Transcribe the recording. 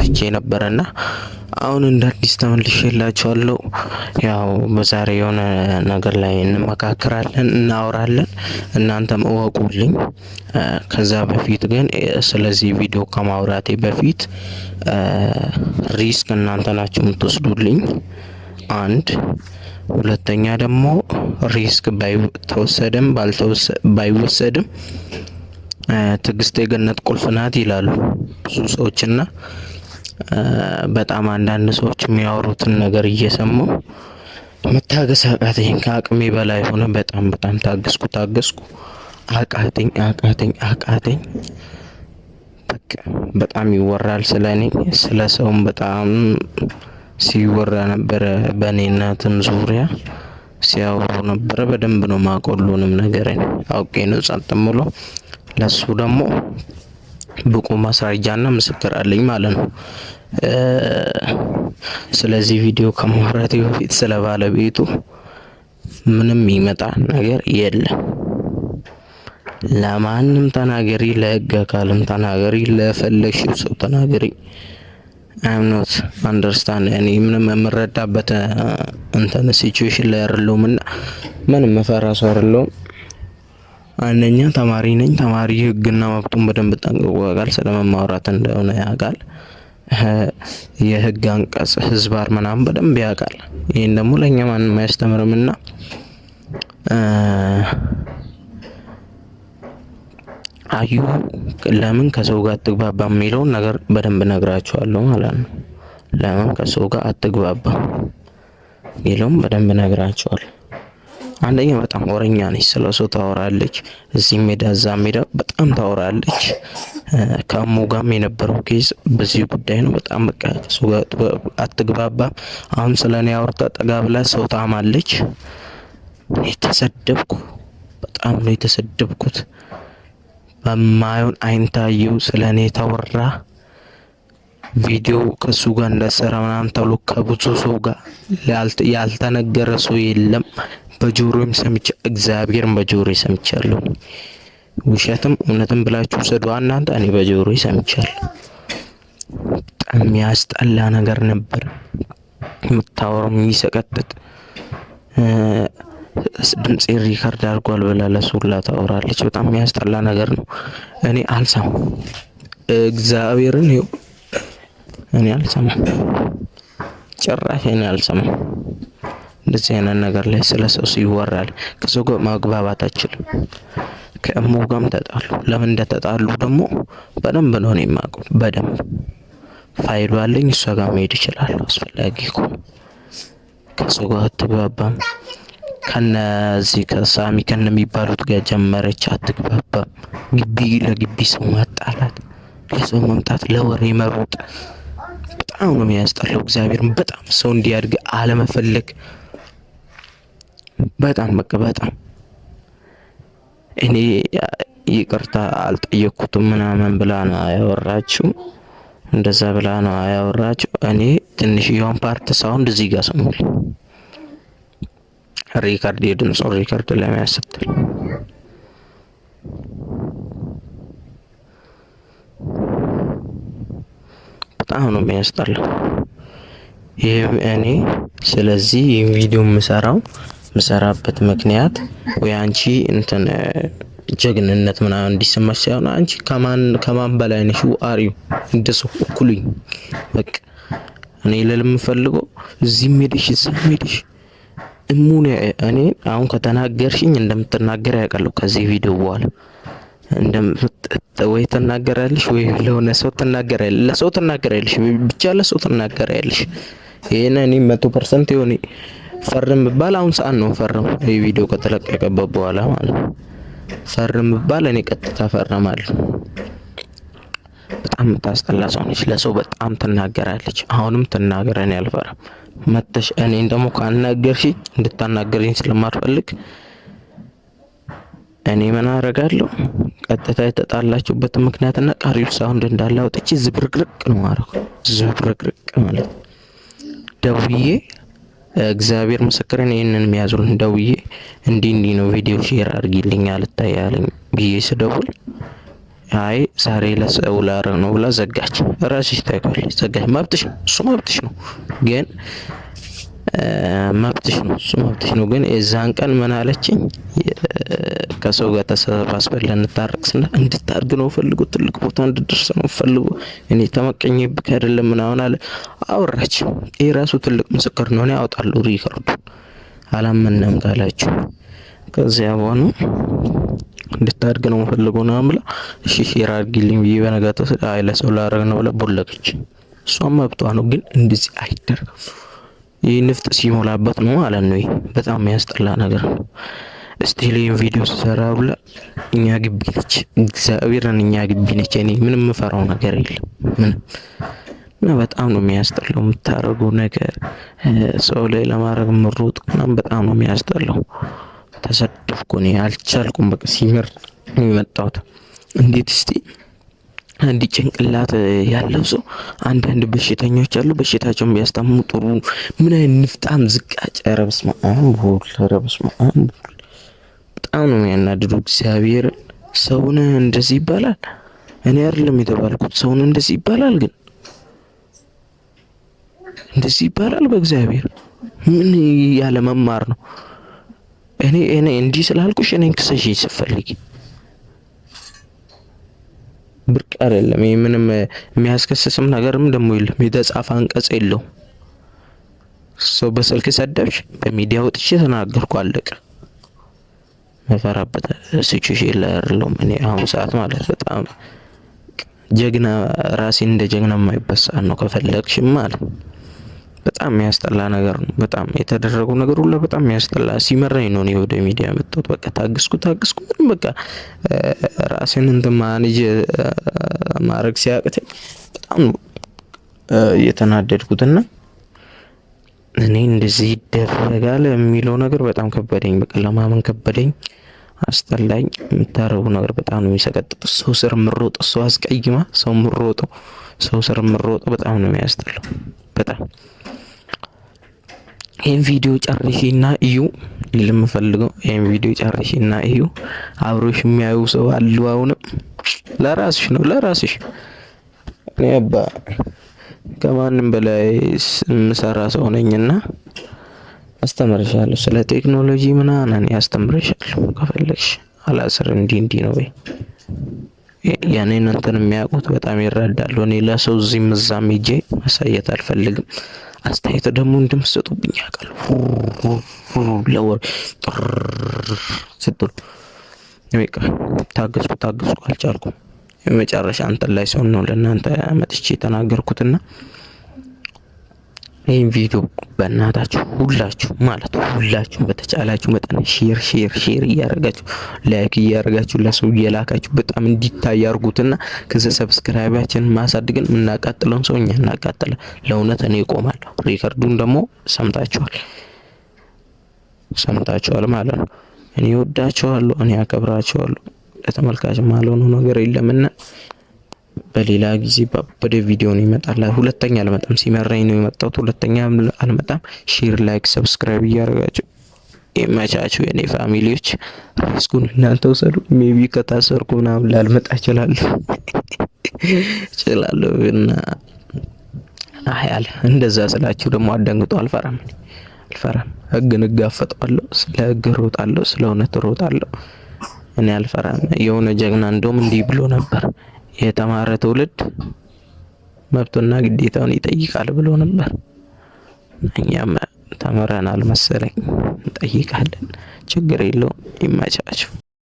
መጥቼ ነበርና አሁን እንደ አዲስ ተመልሼላችኋለሁ። ያው በዛሬ የሆነ ነገር ላይ እንመካከራለን፣ እናወራለን፣ እናንተም እወቁልኝ። ከዛ በፊት ግን ስለዚህ ቪዲዮ ከማውራቴ በፊት ሪስክ እናንተ ናችሁ የምትወስዱልኝ። አንድ ሁለተኛ ደግሞ ሪስክ ባይተወሰድም ባይወሰድም ትዕግስት የገነት ቁልፍ ናት ይላሉ ብዙ ሰዎችና በጣም አንዳንድ ሰዎች የሚያወሩትን ነገር እየሰማሁ መታገስ አቃተኝ። ከአቅሜ በላይ ሆነ። በጣም ታገስኩ አቃተኝ። በቃ በጣም ይወራል ስለኔ፣ ስለ ሰውም በጣም ሲወራ ነበረ። በእኔነትም ዙሪያ ሲያወሩ ነበረ። በደንብ ነው ማቆሉንም ነገር አውቄ ነው ጸጥ ብሎ። ለሱ ደግሞ ብቁ ማስረጃና ምስክር አለኝ ማለት ነው። ስለዚህ ቪዲዮ ከማውራቴ በፊት ስለ ባለቤቱ ምንም ይመጣ ነገር የለም። ለማንም ተናገሪ፣ ለህግ አካልም ተናገሪ፣ ለፈለግሽው ሰው ተናገሪ። I'm not understand እኔ ምንም የምረዳበት እንትን ሲቹዌሽን ላይ አይደለሁም እና ምንም መፈራ ሰው አይደለሁም። አንደኛ ተማሪ ነኝ። ተማሪ ህግና መብቱን በደንብ ጠንቅቆ ያውቃል። ስለመማውራት እንደሆነ ያውቃል። የህግ አንቀጽ ህዝባር ምናምን በደንብ ያውቃል። ይሄን ደግሞ ለኛ ማንም አያስተምርምና አዩ ለምን ከሰው ጋር አትግባባም የሚለውን ነገር በደንብ ነግራችኋለሁ ማለት ነው። ለምን ከሰው ጋር አትግባባም የሚለውን በደንብ ነግራችኋለሁ። አንደኛ በጣም ወረኛ ነች። ስለ ሰው ታወራለች። እዚህ ሜዳ እዛ ሜዳ በጣም ታወራለች። ከአሙ ጋርም የነበረው ኬዝ በዚህ ጉዳይ ነው። በጣም በቃ ከሰው ጋር አትግባባም። አሁን ስለኔ አውርታ ጠጋ ብላ ሰው ታማለች። በጣም ነው የተሰደብኩት። በማየውን አይንታየው ስለኔ ተወራ። ቪዲዮ ከሱ ጋር እንደሰራ ምናምን ተብሎ ከብዙ ሰው ጋር ያልተነገረ ሰው የለም። በጆሮም ሰምቼ እግዚአብሔርን በጆሮዬ ሰምቻለሁ። ውሸትም እውነትም ብላችሁ ሰዱ እናንተ። እኔ በጆሮዬ ሰምቻለሁ። በጣም የሚያስጠላ ነገር ነበር የምታወራው፣ የሚሰቀጥጥ ድምጽ ሪከርድ አድርጓል ብላ ለሱላ ታወራለች። በጣም የሚያስጠላ ነገር ነው። እኔ አልሰማም። እግዚአብሔርን እኔ አልሰማም። ጭራሽ እኔ አልሰማም። እንደዚህ አይነት ነገር ላይ ስለ ሰው ሲወራል ከሰው ጋር ማግባባት አችልም። ከእሙ ጋርም ተጣሉ። ለምን እንደተጣሉ ደግሞ በደንብ ነው እኔ የማውቀው። በደንብ ፋይሉ አለኝ። እሷ ጋር መሄድ ይችላል አስፈላጊ ከሆነ። ከሰው ጋር አትግባባም። ከነዚህ ከሳሚ ከነሚባሉት ጋር ጀመረች። አትግባባም። ግቢ ለግቢ ሰው ማጣላት፣ ለሰው መምጣት፣ ለወሬ መሮጥ በጣም ነው የሚያስጠላው። እግዚአብሔርን በጣም ሰው እንዲያድግ አለመፈለግ በጣም እኔ ይቅርታ አልጠየቅኩትም ምናምን ብላ ነው ያወራችው። እንደዛ ብላ ነው ያወራችው። እኔ ትንሽዬውን ፓርት ሳውንድ እዚህ ጋር ሰሙልኝ። ሪከርድ የድምጽ ሪከርድ ለማያስተል በጣም ነው የሚያስጠላው ይሄ። እኔ ስለዚህ ቪዲዮ የምሰራበት ምክንያት ወይ አንቺ እንትን ጀግንነት ምናምን እንዲሰማሽ ሳይሆን አንቺ ከማን በላይ ነሽ? አሪው እንደሰው እኩሉኝ። በቃ እኔ ለምፈልገው እዚህ ሄድሽ እዛ ሄድሽ እሙኔ እኔ አሁን ከተናገርሽኝ እንደምትናገር ያውቃለሁ። ከዚህ ቪዲዮ በኋላ ወይ ትናገራለሽ ወይ ለሆነ ሰው ትናገራለሽ። ለሰው ትናገራለሽ፣ ብቻ ለሰው ትናገራለሽ። ይሄን እኔ 100% ይሆን ፈርም ብባል አሁን ሰዓት ነው ፈርም። ይሄ ቪዲዮ ከተለቀቀበት በኋላ ማለት ነው። ፈርም ብባል እኔ ቀጥታ ፈርማለሁ። በጣም ታስጠላ ሰው ነች። ለሰው በጣም ትናገራለች። አሁንም ትናገረኝ አልፈራም። መተሽ እኔን ደግሞ ካናገርሽኝ እንድታናገረኝ ስለማልፈልግ እኔ ምን አደርጋለሁ? ቀጥታ የተጣላችሁበት ምክንያትና ቀሪው ሳውንድ እንዳለ አውጥቼ ዝብርቅርቅ ነው ማረኩ። ዝብርቅርቅ ማለት ደውዬ እግዚአብሔር ምስክሬን ይሄንን የሚያዙልን ደውዬ እንዲህ ነው ቪዲዮ ሼር አድርጊልኝ አልታያለኝ ብዬ ስደውል አይ ዛሬ ለሰው ላረግ ነው ብላ ዘጋች። ራስሽ ታውቂያለሽ፣ ዘጋች። መብትሽ ነው፣ እሱ መብትሽ ነው። ግን መብትሽ ነው፣ እሱ መብትሽ ነው። ግን የዛን ቀን ምን አለችኝ? ከሰው ጋር ተሰባስበን ልንታረቅ ስና እንድታርግ ነው ፈልጎ፣ ትልቅ ቦታ እንድደርስ ነው ፈልጎ፣ እኔ ተመቀኝብክ አይደለም ምናምን አለ። አወራች። ይሄ ራሱ ትልቅ ምስክር ነው። እኔ አወጣለሁ ሪከርዱ አላመነም ካላችሁ። ከዚያ በኋላ እንድታርግ ነው ፈልጎ ነው ብላ እሺ ሼር አድርጊልኝ ብዬ በነጋታው አይ ለሰው ላረግ ነው ብላ ቦለቀች። እሷም መብቷ ነው። ግን እንደዚህ አይደረግም። ይህ ንፍጥ ሲሞላበት ነው ማለት ነው። በጣም የሚያስጠላ ነገር ነው። እስቲ ሌን ቪዲዮ ሰራ ብላ እኛ ግቢ ነች፣ እግዚአብሔርን እኛ ግቢ ነች። እኔ ምንም የምፈራው ነገር የለም ምንም። እና በጣም ነው የሚያስጠላው የምታረገው ነገር፣ ሰው ላይ ለማድረግ ምሮጥ ምናምን በጣም ነው የሚያስጠላው። ተሰደብኩ እኔ አልቻልኩም። በቃ ሲመር ነው የመጣሁት። እንዴት እስቲ አንድ ጭንቅላት ያለው ሰው አንዳንድ በሽተኞች አሉ፣ በሽታቸውን ቢያስታምሙ ጥሩ ምን አይነት ንፍጣም ዝቃጭ! ኧረ በስመ አብ ወልድ፣ ኧረ በስመ አብ በጣም ነው የሚያናድዱ። እግዚአብሔር ሰውን እንደዚህ ይባላል? እኔ አይደለም የተባልኩት፣ ሰውን እንደዚህ ይባላል? ግን እንደዚህ ይባላል? በእግዚአብሔር ምን ያለ መማር ነው? እኔ እንዲህ ስላልኩሽ እኔን ክሰሽ ስትፈልጊ ብርቅ አይደለም። ይሄ ምንም የሚያስከስስም ነገርም ደግሞ የለም። የተጻፈ አንቀጽ የለው። ሰው በስልክ ሰደብሽ፣ በሚዲያ ወጥቼ ተናገርኩ፣ አለቀ። መፈራበት ሲቹዌሽን ላይ አይደለም እኔ አሁን ሰዓት ማለት በጣም ጀግና፣ ራሴን እንደ ጀግና የማይበሳ ነው ከፈለግሽም ማለት በጣም የሚያስጠላ ነገር ነው። በጣም የተደረገው ነገር ሁሉ በጣም የሚያስጠላ ሲመረኝ ነው እኔ ወደ ሚዲያ መጣሁት። በቃ ታግስኩ ምንም በቃ ራሴን እንትን ማኔጅ ማድረግ ሲያቅተኝ በጣም የተናደድኩትና እኔ እንደዚህ ይደረጋል የሚለው ነገር በጣም ከበደኝ። በቃ ለማመን ከበደኝ፣ አስጠላኝ። የምታረጉ ነገር በጣም ነው የሚሰቀጥጥ። ሰው ስር ምሮጥ፣ ሰው አስቀይማ ሰው ምሮጥ፣ ሰው ስር ምሮጥ በጣም ነው የሚያስጠላው በጣም። ይሄን ቪዲዮ ጨርሺና እዩ ለምፈልገው። ይሄን ቪዲዮ ጨርሺና እዩ። አብሮሽ የሚያዩ ሰው አሉ። አሁንም ለራስሽ ነው ለራስሽ። እኔ አባ ከማንም በላይ የምሰራ ሰው ነኝና አስተምርሻለሁ። ስለ ቴክኖሎጂ ምናምን ያስተምርሻለሁ ከፈለግሽ። አላስር እንዲህ ነው ወይ ያኔን እንትን የሚያውቁት በጣም ይረዳሉ። እኔ ለሰው እዚህም እዛም ሄጄ ማሳየት አልፈልግም። አስተያየት ደግሞ እንደምትሰጡብኝ ያውቃል። ለወር ስትሉ በቃ ታገስኩ አልቻልኩም። የመጨረሻ አንተን ላይ ሰው ነው ለእናንተ መጥቼ ተናገርኩትና ይሄን ቪዲዮ በእናታችሁ ሁላችሁ በተቻላችሁ መጠን ሼር እያደረጋችሁ ላይክ እያደረጋችሁ ለሰው እየላካችሁ በጣም እንዲታይ አድርጉትና ከዛ ሰብስክራይባችንን ማሳድገን የምናቃጥለውን ሰው እኛ እናቃጥለን። ለእውነት እኔ እቆማለሁ። ሪከርዱን ደግሞ ሰምታችኋል ማለት ነው። እኔ ወዳችኋለሁ፣ እኔ አከብራችኋለሁ። ለተመልካች ማለሆነው ነገር የለምና በሌላ ጊዜ በደ ቪዲዮ ነው ይመጣል። ሁለተኛ አልመጣም፣ ሲመረኝ ነው የመጣሁት። ሁለተኛ አልመጣም። ሼር ላይክ ሰብስክራይብ እያደረጋችሁ የማቻችሁ የኔ ፋሚሊዎች ሪስኩን እናንተ ወሰዱ። ሜቢ ከታሰርኩ ምናምን ላልመጣ እችላለሁ እና አያል እንደዛ ስላችሁ ደግሞ አደንግጦ አልፈራም። ህግን እጋፈጠዋለሁ፣ ስለ ህግ እሮጣለሁ፣ ስለ እውነት እሮጣለሁ። እኔ አልፈራም። የሆነ ጀግና እንደውም እንዲህ ብሎ ነበር፣ የተማረ ትውልድ መብቱና ግዴታውን ይጠይቃል ብሎ ነበር። እኛም ተምረናል መሰለኝ፣ እንጠይቃለን። ችግር የለውም። ይመቻችሁ።